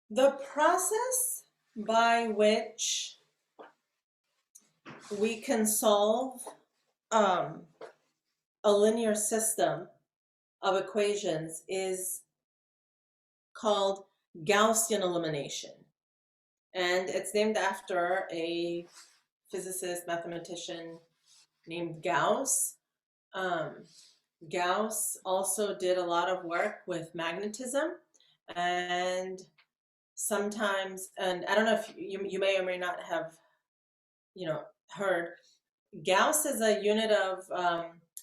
the process by which we can solve a linear system of equations is called Gaussian elimination. And it's named after a physicist, mathematician named Gauss. Gauss also did a lot of work with magnetism, and sometimes, and I don't know if you may or may not have, heard, Gauss is a unit of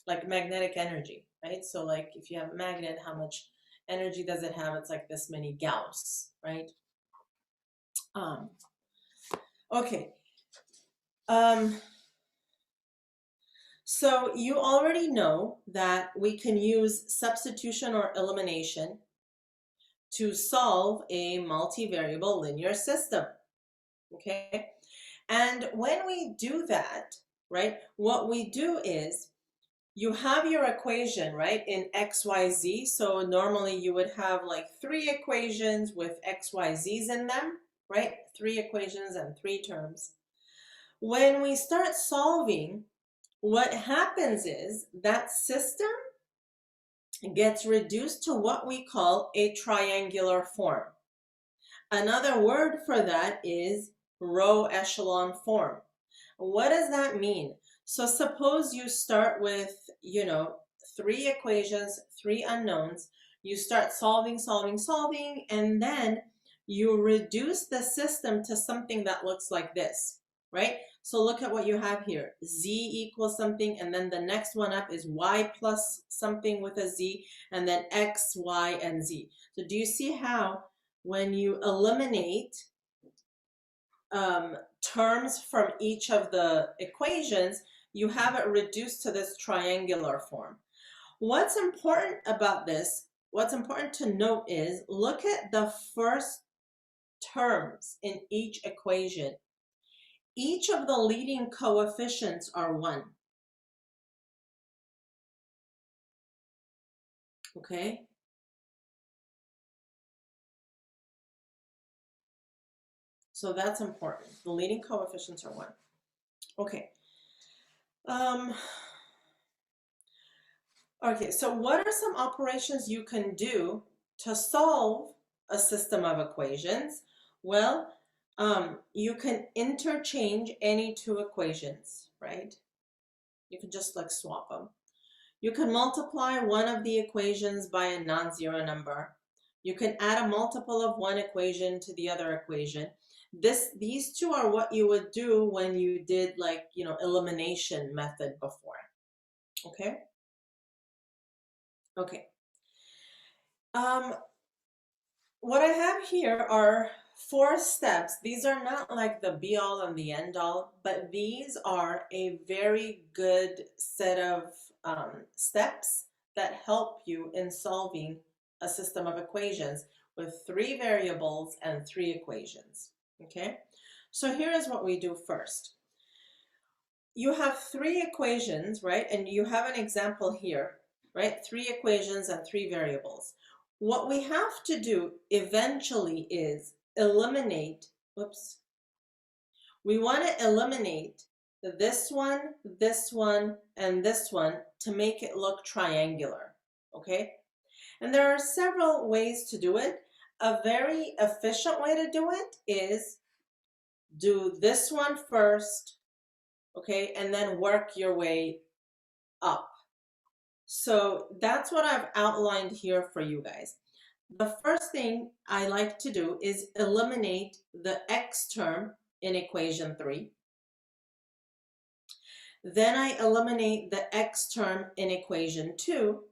like magnetic energy, right? So like if you have a magnet, how much energy does it have? It's like this many Gauss, right? Okay. So you already know that we can use substitution or elimination to solve a multivariable linear system, okay? And when we do that, right, what we do is you have your equation, right, in x, y, z. So normally you would have like 3 equations with x, y, z's in them, right? 3 equations and 3 terms. When we start solving, what happens is that system gets reduced to what we call a triangular form. Another word for that is row echelon form. What does that mean? So suppose you start with, 3 equations, 3 unknowns. You start solving, and then you reduce the system to something that looks like this, right? So look at what you have here. Z equals something, and then the next one up is y plus something with a z, and then x, y, and z. So do you see how when you eliminate terms from each of the equations, you have it reduced to this triangular form? What's important about this, what's important to note is, look at the first terms in each equation. Each of the leading coefficients are 1. Okay? So that's important. The leading coefficients are 1. Okay. Okay, so what are some operations you can do to solve a system of equations? Well, you can interchange any 2 equations, right? You can just like swap them. You can multiply one of the equations by a non-zero number. You can add a multiple of one equation to the other equation. These 2 are what you would do when you did like, elimination method before. Okay? Okay. What I have here are 4 steps. These are not like the be all and the end all, but these are a very good set of steps that help you in solving a system of equations with 3 variables and 3 equations. Okay, so here is what we do first. You have 3 equations, right? And you have an example here, right? 3 equations and 3 variables. What we have to do eventually is eliminate, we want to eliminate this one, and this one to make it look triangular, okay? And there are several ways to do it. A very efficient way to do it is do this one first, okay, and then work your way up. So that's what I've outlined here for you guys. The first thing I like to do is eliminate the x term in equation 3. Then I eliminate the x term in equation 2.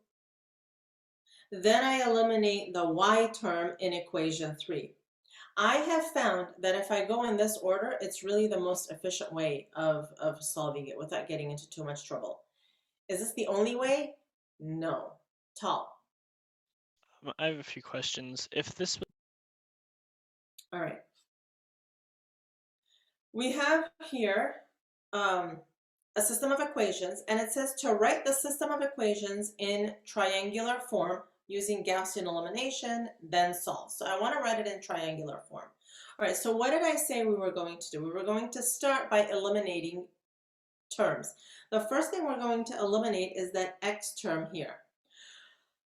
Then I eliminate the y term in equation 3. I have found that if I go in this order, it's really the most efficient way of solving it without getting into too much trouble. Is this the only way? No. Tal. I have a few questions. If this... All right. We have here a system of equations, and it says to write the system of equations in triangular form, using Gaussian elimination, then solve. So I want to write it in triangular form. All right, so what did I say we were going to do? We were going to start by eliminating terms. The first thing we're going to eliminate is that x term here.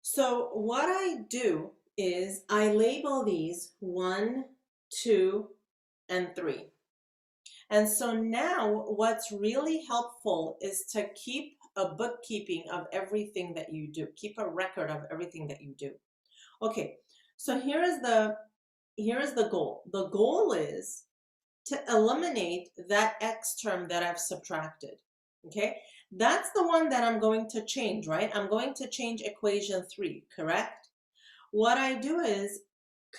So what I do is I label these 1, 2, and 3. And so now what's really helpful is to keep a bookkeeping of everything that you do. Keep a record of everything that you do. Okay, so here is the goal. The goal is to eliminate that x term that I've subtracted. Okay, that's the one that I'm going to change, right? I'm going to change equation 3, correct? What I do is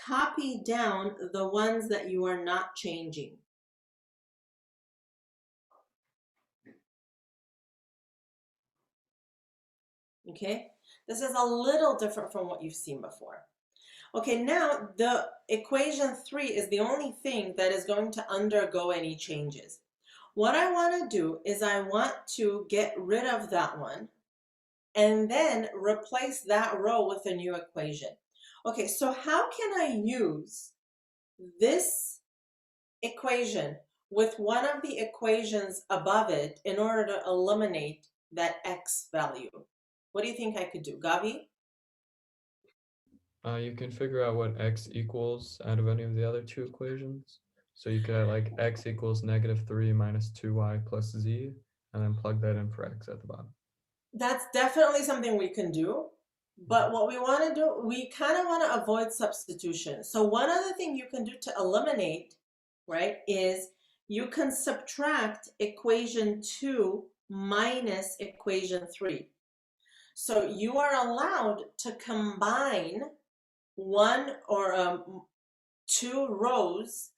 copy down the ones that you are not changing. Okay, this is a little different from what you've seen before. Okay, now the equation 3 is the only thing that is going to undergo any changes. What I want to do is I want to get rid of that one and then replace that row with a new equation. Okay, so how can I use this equation with one of the equations above it in order to eliminate that x value? What do you think I could do, Gavi? You can figure out what x equals out of any of the other two equations. So you could have like x equals -3 minus 2y plus z, and then plug that in for x at the bottom. That's definitely something we can do. But what we want to do, we kind of want to avoid substitution. So one other thing you can do to eliminate, right, is you can subtract equation 2 minus equation 3. So you are allowed to combine one or two rows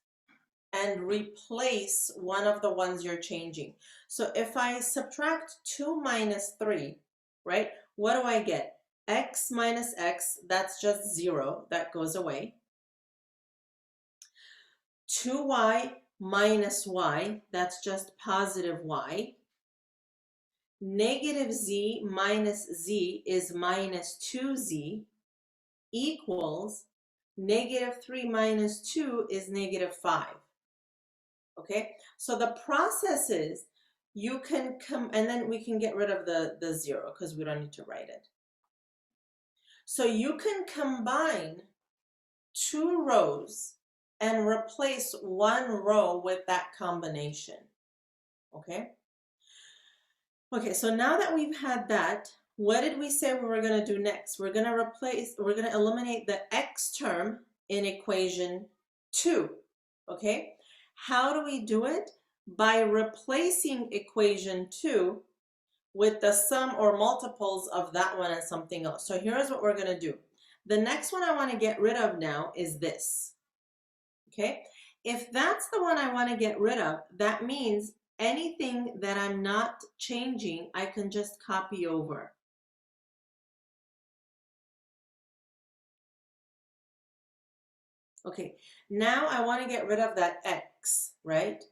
and replace one of the ones you're changing. So if I subtract 2 minus 3, right, what do I get? X minus x, that's just 0, that goes away. 2y minus y, that's just positive y. Negative z minus z is minus 2z equals -3 minus 2 is -5. Okay, so the process is you can come, and then we can get rid of the 0 because we don't need to write it. So you can combine two rows and replace one row with that combination. Okay? Okay, so now that we've had that, what did we say we were going to do next? We're going to eliminate the x term in equation 2. Okay? How do we do it? By replacing equation 2 with the sum or multiples of that one and something else. So here's what we're going to do. The next one I want to get rid of now is this. Okay? If that's the one I want to get rid of, that means anything that I'm not changing, I can just copy over. Okay, now I want to get rid of that x, right?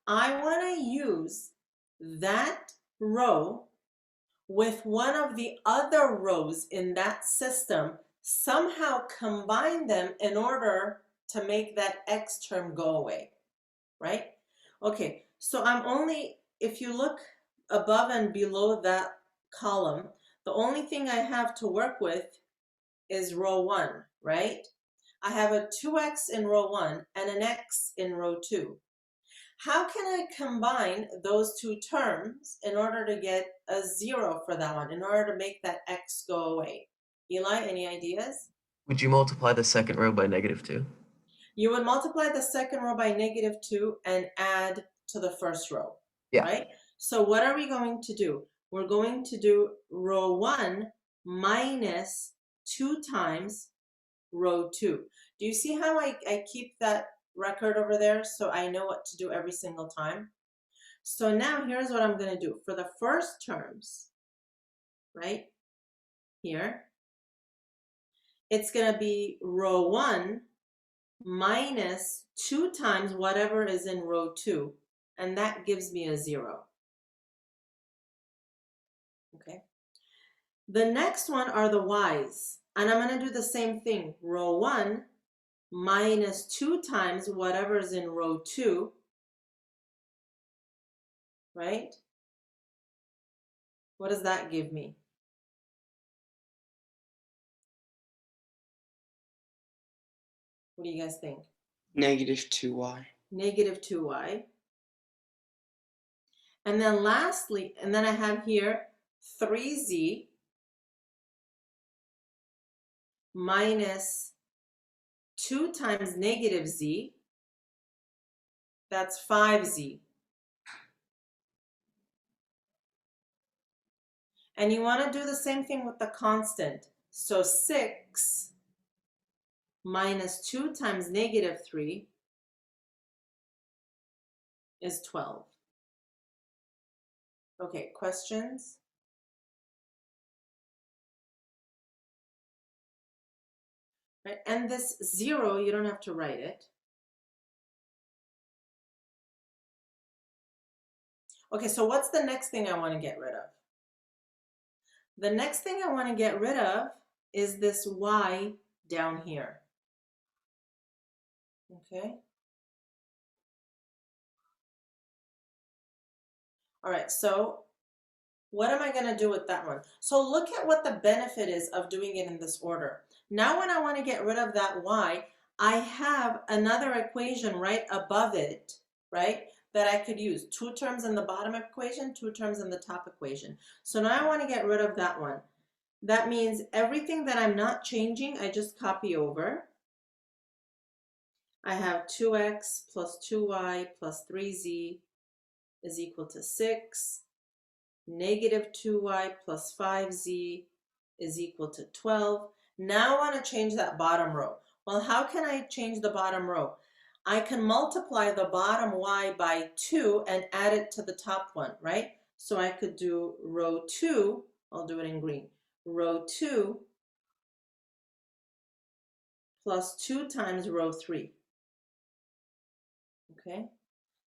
I want to use that row with one of the other rows in that system, somehow combine them in order to make that x term go away, right? Okay, so I'm only, if you look above and below that column, the only thing I have to work with is row 1, right? I have a 2x in row 1 and an x in row 2. How can I combine those two terms in order to get a 0 for that one, in order to make that x go away? Eli, any ideas? Would you multiply the second row by -2? You would multiply the second row by -2 and add to the first row, Yeah. right? So what are we going to do? We're going to do row 1 minus 2 times row 2. Do you see how I keep that record over there so I know what to do every single time? So now here's what I'm going to do. For the first terms, right here, it's going to be row 1 minus 2 times whatever is in row 2, and that gives me a 0. Okay. The next one are the y's. And I'm going to do the same thing. Row 1 minus 2 times whatever's in row 2, right? What does that give me? What do you guys think? Negative 2y. Negative 2y. And then lastly, and then I have here 3z minus 2 times negative z. That's 5z. And you want to do the same thing with the constant. So 6 minus 2 times negative 3 is 12. Okay, questions? Right, and this 0, you don't have to write it. Okay, so what's the next thing I want to get rid of? The next thing I want to get rid of is this y down here. Okay. All right, so what am I going to do with that one? So look at what the benefit is of doing it in this order. Now when I want to get rid of that y, I have another equation right above it, right, that I could use. 2 terms in the bottom equation, 2 terms in the top equation. So now I want to get rid of that one. That means everything that I'm not changing, I just copy over. I have 2x plus 2y plus 3z is equal to 6. Negative 2y plus 5z is equal to 12. Now I want to change that bottom row. Well, how can I change the bottom row? I can multiply the bottom y by 2 and add it to the top one, right? So I could do row 2, I'll do it in green, row 2 plus 2 times row 3. Okay,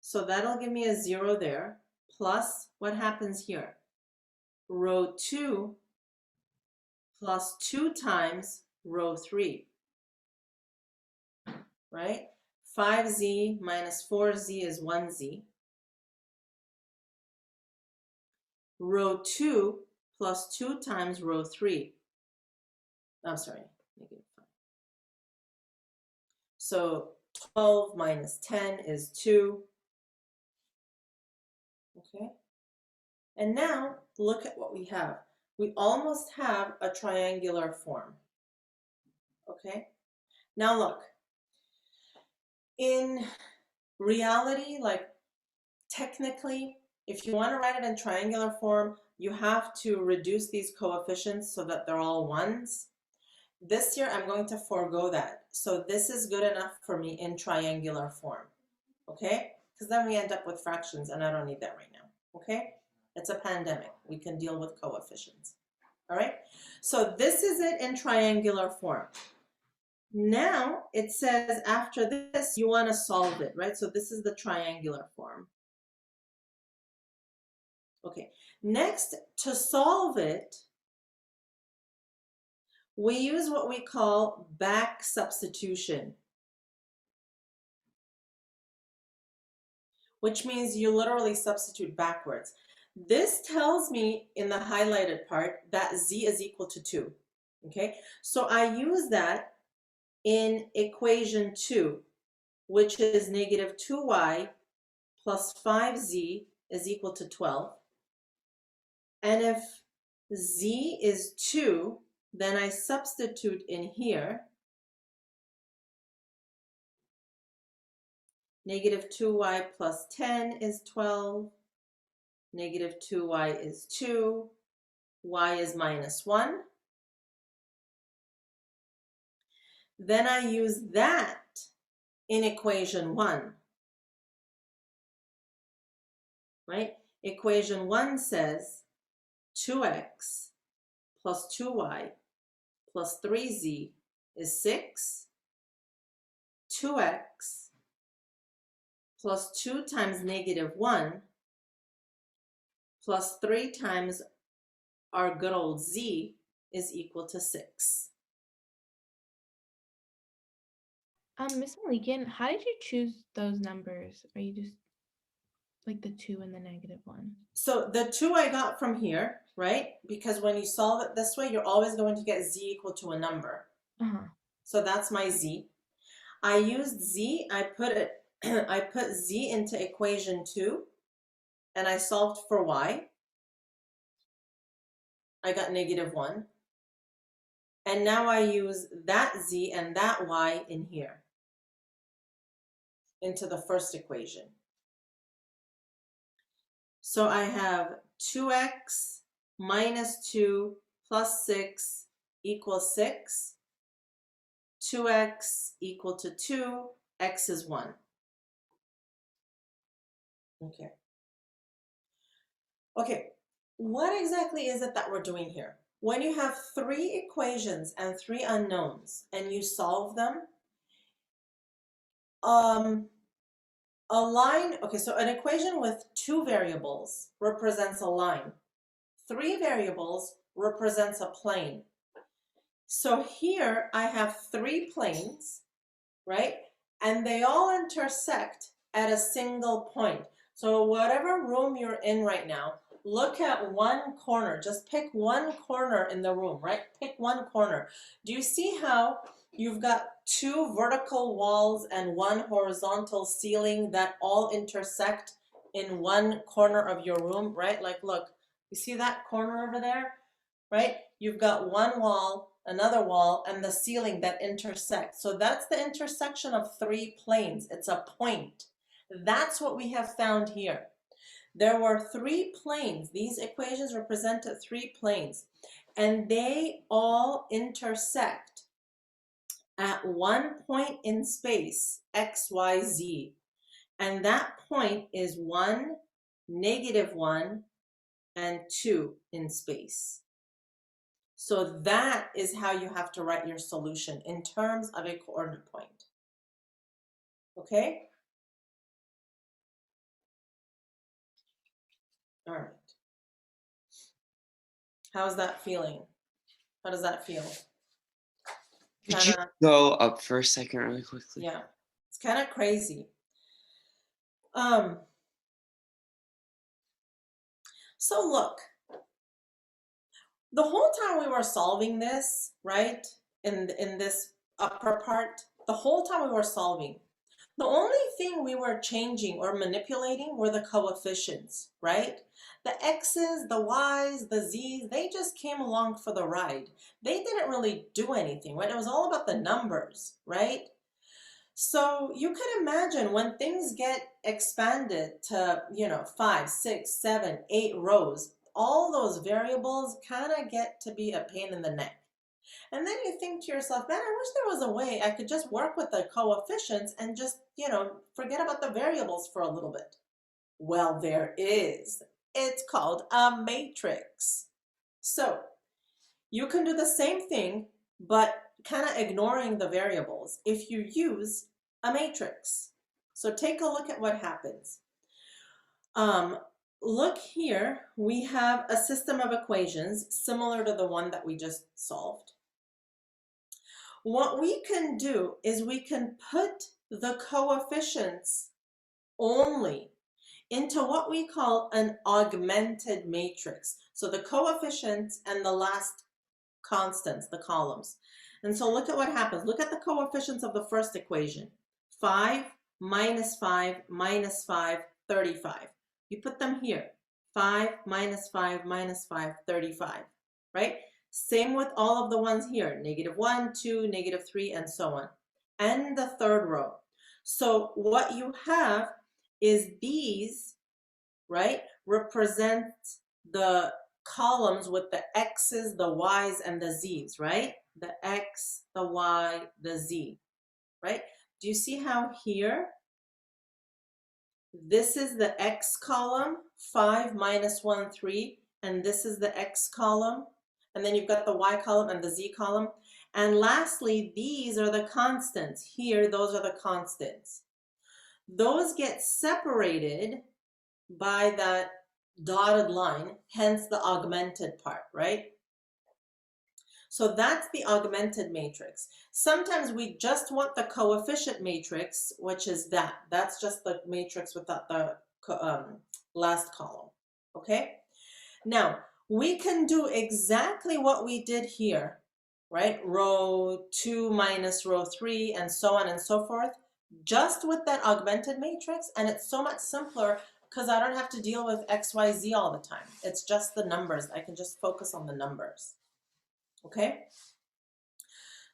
so that'll give me a 0 there, plus what happens here? Row 2 plus 2 times row 3, right? 5z minus 4z is 1z. Row 2 plus 2 times row 3. I'm sorry, negative 5. So 12 minus 10 is 2. Okay. And now look at what we have. We almost have a triangular form. Okay. Now look. In reality, like technically, if you want to write it in triangular form, you have to reduce these coefficients so that they're all 1s. This year, I'm going to forego that. So this is good enough for me in triangular form. Okay? Because then we end up with fractions, and I don't need that right now. Okay? It's a pandemic. We can deal with coefficients. All right? So this is it in triangular form. Now it says after this, you want to solve it, right? So this is the triangular form. Okay, next, to solve it, we use what we call back substitution, which means you literally substitute backwards. This tells me in the highlighted part that z is equal to 2. Okay, so I use that in equation 2, which is negative 2y plus 5z is equal to 12. And if z is 2, then I substitute in here. Negative 2y plus 10 is 12. Negative 2y is 2. Y is minus 1. Then I use that in equation 1. Right? Equation 1 says 2x plus 2y plus 3z is 6. 2x plus 2 times negative 1 plus 3 times our good old z is equal to 6. Miss Malikian, how did you choose those numbers? Are you just like the 2 and the -1? So the 2 I got from here, right? Because when you solve it this way, you're always going to get z equal to a number. So that's my z. I used z, I put z into equation 2, and I solved for y. I got -1. And now I use that z and that y in here, into the first equation. So I have 2x minus 2 plus 6 equals 6. 2x equal to 2, x is 1. Okay. Okay, what exactly is it that we're doing here? When you have 3 equations and 3 unknowns and you solve them, a line, okay, so an equation with 2 variables represents a line. 3 variables represents a plane. So here I have 3 planes, right? And they all intersect at a single point. So whatever room you're in right now, look at one corner. Just pick one corner in the room, right? Pick one corner. Do you see how you've got 2 vertical walls and 1 horizontal ceiling that all intersect in one corner of your room, right? Like, look, you see that corner over there, right? You've got one wall, another wall, and the ceiling that intersect. So that's the intersection of 3 planes. It's a point. That's what we have found here. There were 3 planes. These equations represented 3 planes, and they all intersect at one point in space, x, y, z. And that point is 1, -1, and 2 in space. So that is how you have to write your solution in terms of a coordinate point. Okay? All right. How's that feeling? How does that feel? Could you Kinda, go up for a second really quickly? yeah, it's kind of crazy. So look, the whole time we were solving this, right, in this upper part, the whole time we were solving, the only thing we were changing or manipulating were the coefficients, right? The x's, the y's, the z's, they just came along for the ride. They didn't really do anything, right? It was all about the numbers, right? So you could imagine when things get expanded to, 5, 6, 7, 8 rows, all those variables kind of get to be a pain in the neck. And then you think to yourself, man, I wish there was a way I could just work with the coefficients and just, forget about the variables for a little bit. Well, there is. It's called a matrix. So you can do the same thing, but kind of ignoring the variables if you use a matrix. So take a look at what happens. Look here, we have a system of equations similar to the one that we just solved. What we can do is we can put the coefficients only into what we call an augmented matrix. So the coefficients and the last constants, the columns. And so look at what happens. Look at the coefficients of the first equation. 5 minus 5 minus 5, 35. You put them here. 5 minus 5 minus 5, 35, right? Same with all of the ones here, -1, 2, -3, and so on. And the third row. So what you have is these, right, represent the columns with the x's, the y's, and the z's, right? The x, the y, the z, right? Do you see how here, this is the x column, 5 minus 1, 3, and this is the x column, and then you've got the y column and the z column. And lastly, these are the constants. Here, those are the constants. Those get separated by that dotted line, hence the augmented part, right? So that's the augmented matrix. Sometimes we just want the coefficient matrix, which is that. That's just the matrix without the last column, okay? Now, we can do exactly what we did here, right? Row 2 minus row 3 and so on and so forth, just with that augmented matrix, and it's so much simpler because I don't have to deal with X, Y, Z all the time. It's just the numbers. I can just focus on the numbers, okay?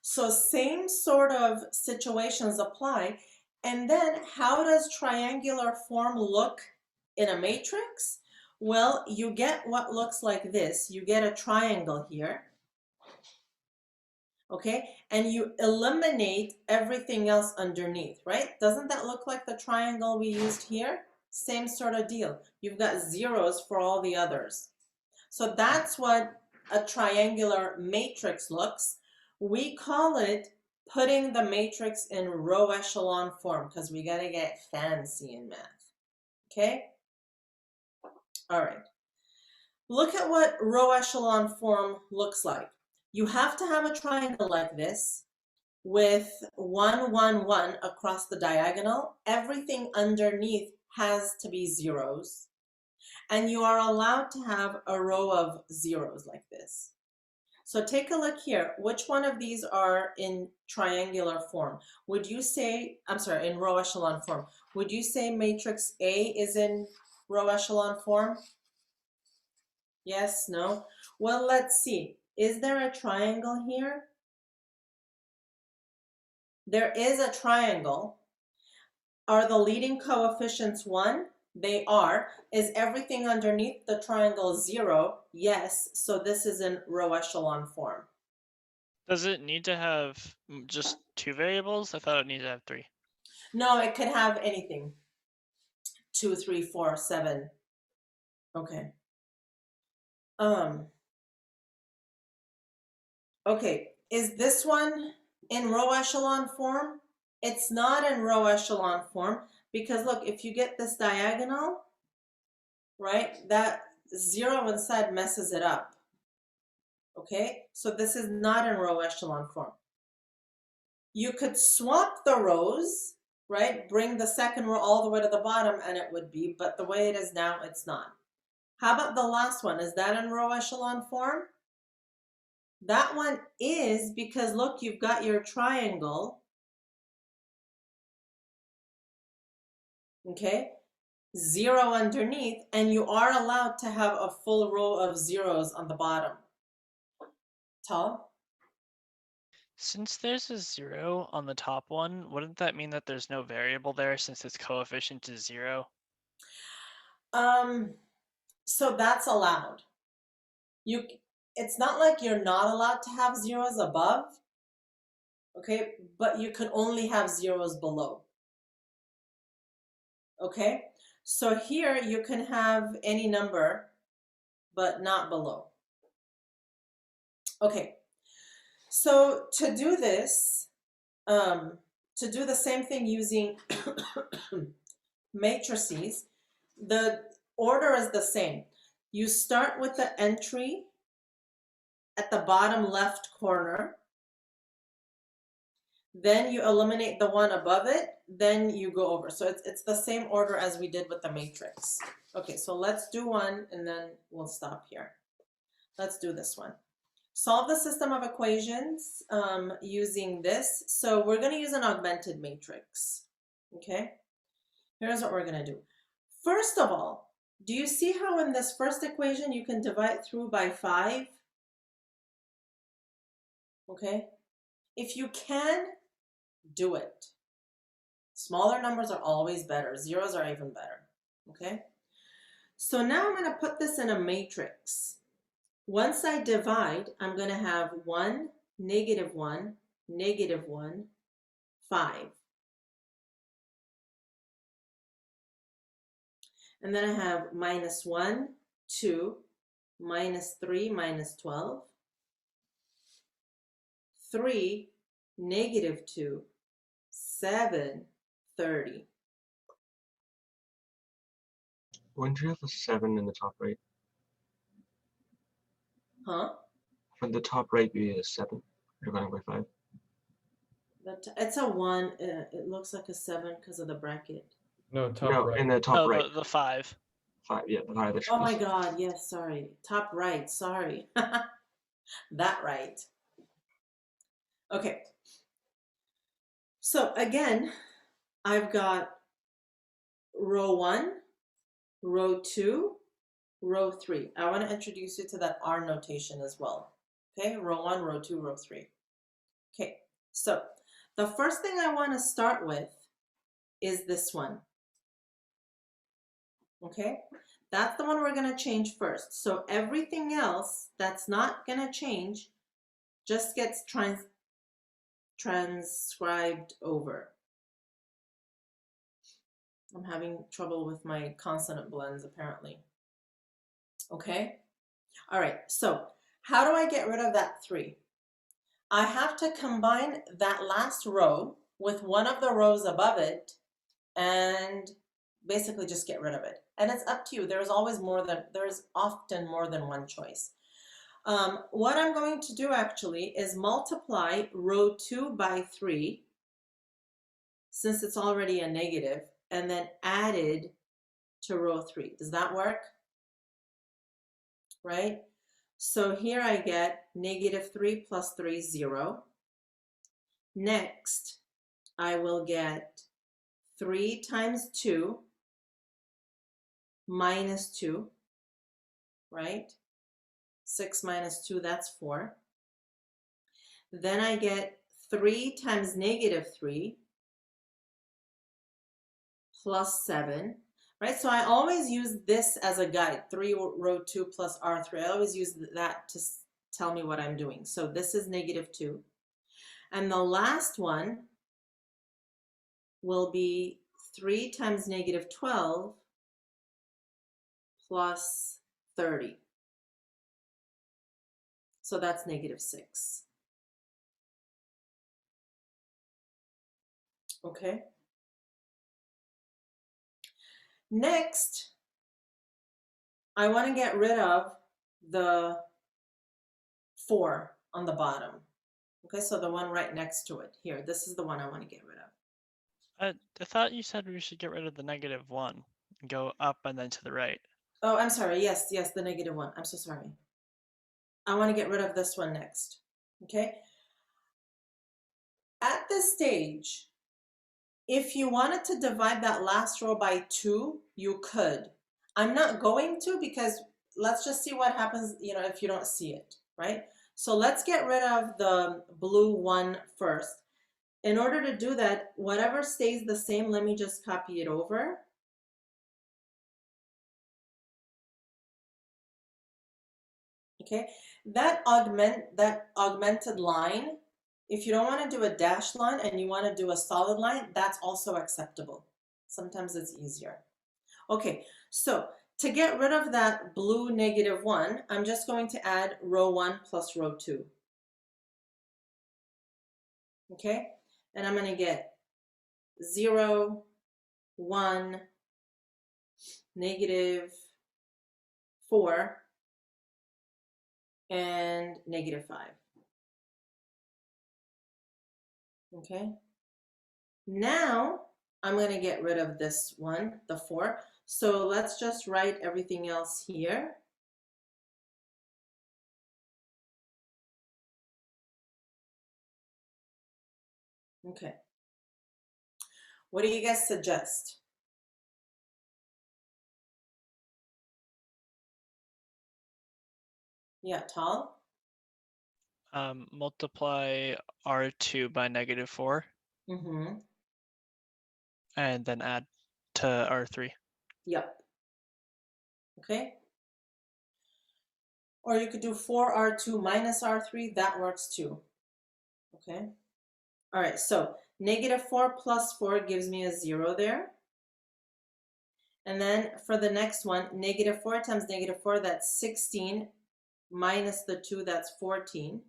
So same sort of situations apply. And then how does triangular form look in a matrix? Well, you get what looks like this. You get a triangle here, okay? And you eliminate everything else underneath, right? Doesn't that look like the triangle we used here? Same sort of deal. You've got zeros for all the others. So that's what a triangular matrix looks. We call it putting the matrix in row echelon form because we got to get fancy in math, okay? All right. Look at what row echelon form looks like. You have to have a triangle like this with 1, 1, 1 across the diagonal. Everything underneath has to be zeros. And you are allowed to have a row of zeros like this. So take a look here. Which one of these are in triangular form? Would you say, I'm sorry, in row echelon form. Would you say matrix A is in row echelon form? Yes, no? Well, let's see. Is there a triangle here? There is a triangle. Are the leading coefficients 1? They are. Is everything underneath the triangle 0? Yes. So this is in row echelon form. Does it need to have just 2 variables? I thought it needed to have 3. No, it could have anything. 2, 3, 4, 7. Okay. Okay. Is this one in row echelon form? It's not in row echelon form because look, if you get this diagonal, right, that 0 inside messes it up. Okay, so this is not in row echelon form. You could swap the rows, right? Bring the second row all the way to the bottom and it would be, but the way it is now, it's not. How about the last one? Is that in row echelon form? That one is because look, you've got your triangle. Okay, 0 underneath, and you are allowed to have a full row of zeros on the bottom. Tal? Since there's a 0 on the top one, wouldn't that mean that there's no variable there since its coefficient is 0? So that's allowed. It's not like you're not allowed to have zeros above, okay, but you could only have zeros below. Okay, so here you can have any number, but not below. Okay, so to do this, to do the same thing using matrices, the order is the same. You start with the entry at the bottom left corner, then you eliminate the one above it, then you go over. So it's the same order as we did with the matrix. Okay, so let's do one and then we'll stop here. Let's do this one. Solve the system of equations using this. So we're going to use an augmented matrix. Okay, here's what we're going to do. First of all, do you see how in this first equation you can divide through by 5? Okay, if you can, do it. Smaller numbers are always better. Zeros are even better. Okay, so now I'm going to put this in a matrix. Once I divide, I'm going to have 1, negative 1, negative 1, 5. And then I have minus 1, 2, minus 3, minus 12, 3, negative 2, 7, 30. Wouldn't you have a 7 in the top right? Huh? Would the top right be a 7 divided by 5? It's a 1. It looks like a 7 because of the bracket. No, top No, right. in the top Oh, right. the 5. 5, yeah, the 5 that should Oh be my 6. God, yes, sorry. Top right, sorry. That right. Okay. So again, I've got row 1, row 2, row 3. I want to introduce you to that R notation as well. Okay, row 1, row 2, row 3. Okay, so the first thing I want to start with is this one. Okay, that's the one we're going to change first. So everything else that's not going to change just gets transcribed over. I'm having trouble with my consonant blends apparently. Okay, all right, so how do I get rid of that 3? I have to combine that last row with one of the rows above it and basically just get rid of it. And it's up to you. There's often more than one choice. What I'm going to do actually is multiply row 2 by 3, since it's already a negative, and then added to row 3. Does that work? Right? So here I get -3 plus 3 is 0. Next, I will get 3 times 2 minus 2, right? 6 minus 2, that's 4. Then I get 3 times -3 plus 7, right? So I always use this as a guide, 3 row 2 plus R3. I always use that to tell me what I'm doing. So this is -2. And the last one will be 3 times -12 plus 30. So that's -6. Okay. Next, I want to get rid of the 4 on the bottom. Okay, so the one right next to it. Here, this is the one I want to get rid of. I thought you said we should get rid of the -1 and go up and then to the right. Oh, I'm sorry. Yes, the -1. I'm so sorry. I want to get rid of this one next. Okay. At this stage, if you wanted to divide that last row by 2, you could. I'm not going to, because let's just see what happens, if you don't see it, right? So let's get rid of the blue one first. In order to do that, whatever stays the same, let me just copy it over. Okay, that augmented line, if you don't want to do a dashed line and you want to do a solid line, that's also acceptable. Sometimes it's easier. Okay, so to get rid of that blue -1, I'm just going to add row 1 plus row 2. Okay, and I'm going to get 0, 1, -4, and -5. Okay, now I'm going to get rid of this one, the 4. So let's just write everything else here. Okay, what do you guys suggest? Yeah, Tal? Multiply R2 by -4 Mm-hmm. and then add to R3. Yep. Okay. Or you could do 4R2 minus R3. That works too. Okay. All right. So -4 plus 4 gives me a 0 there. And then for the next one, -4 times -4, that's 16, minus the 2, that's 14.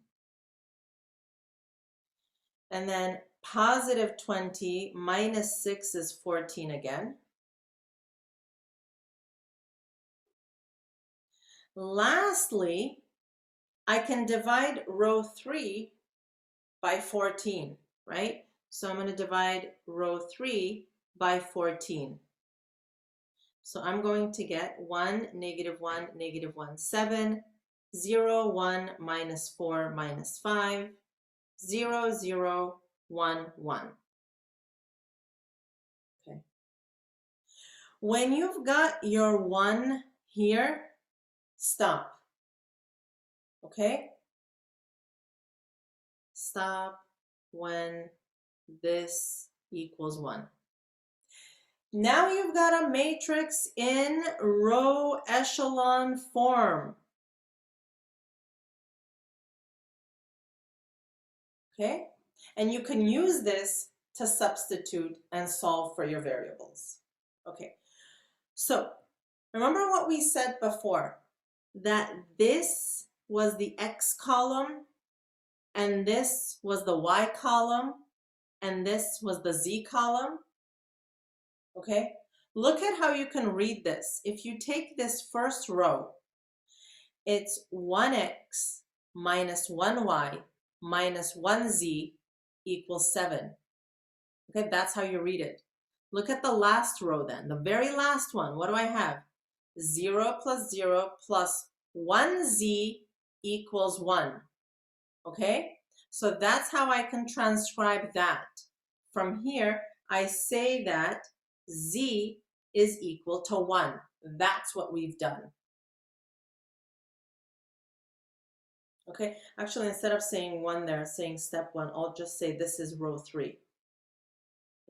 And then +20 minus 6 is 14 again. Lastly, I can divide row 3 by 14, right? So I'm going to divide row 3 by 14. So I'm going to get 1, negative 1, negative 1, 7, 0, 1, minus 4, minus 5, 0, 0, 1, 1. Okay. When you've got your 1 here, stop. Okay? Stop when this equals 1. Now you've got a matrix in row echelon form. Okay? And you can use this to substitute and solve for your variables. Okay. So remember what we said before, that this was the X column and this was the Y column and this was the Z column. Okay, look at how you can read this. If you take this first row, it's 1x minus 1y minus 1z equals 7. Okay, that's how you read it. Look at the last row then, the very last one. What do I have? 0 plus 0 plus 1z equals 1. Okay, so that's how I can transcribe that. From here, I say that z is equal to 1. That's what we've done. Okay, actually, instead of saying 1 there, saying step 1, I'll just say this is row 3.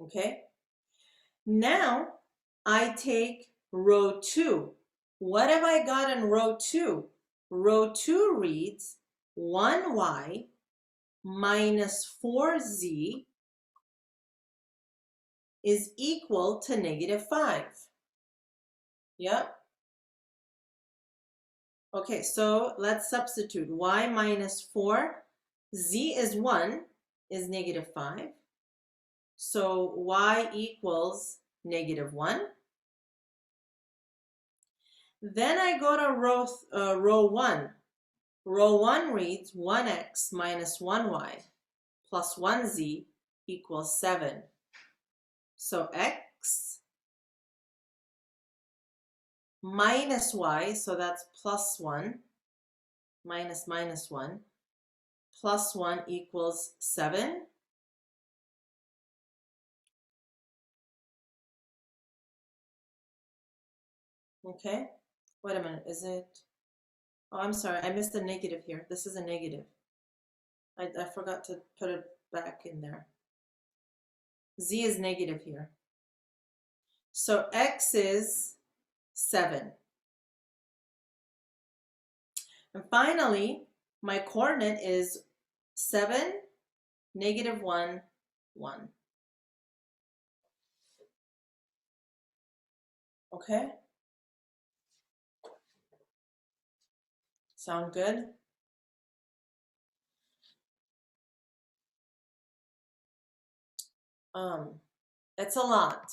Okay, now I take row 2. What have I got in row 2? Row 2 reads 1y minus 4z is equal to negative 5. Yep. Okay, so let's substitute. Y minus 4, z is 1, is negative 5. So y equals negative 1. Then I go to row 1. Row 1 reads 1x minus 1y plus 1z equals 7. So x minus y, so that's plus 1, minus minus 1, plus 1 equals 7. Okay, wait a minute, is it? Oh, I'm sorry, I missed a negative here. This is a negative. I forgot to put it back in there. Z is negative here. So x is 7. And finally, my coordinate is 7, negative 1, 1. Okay? Sound good? It's a lot.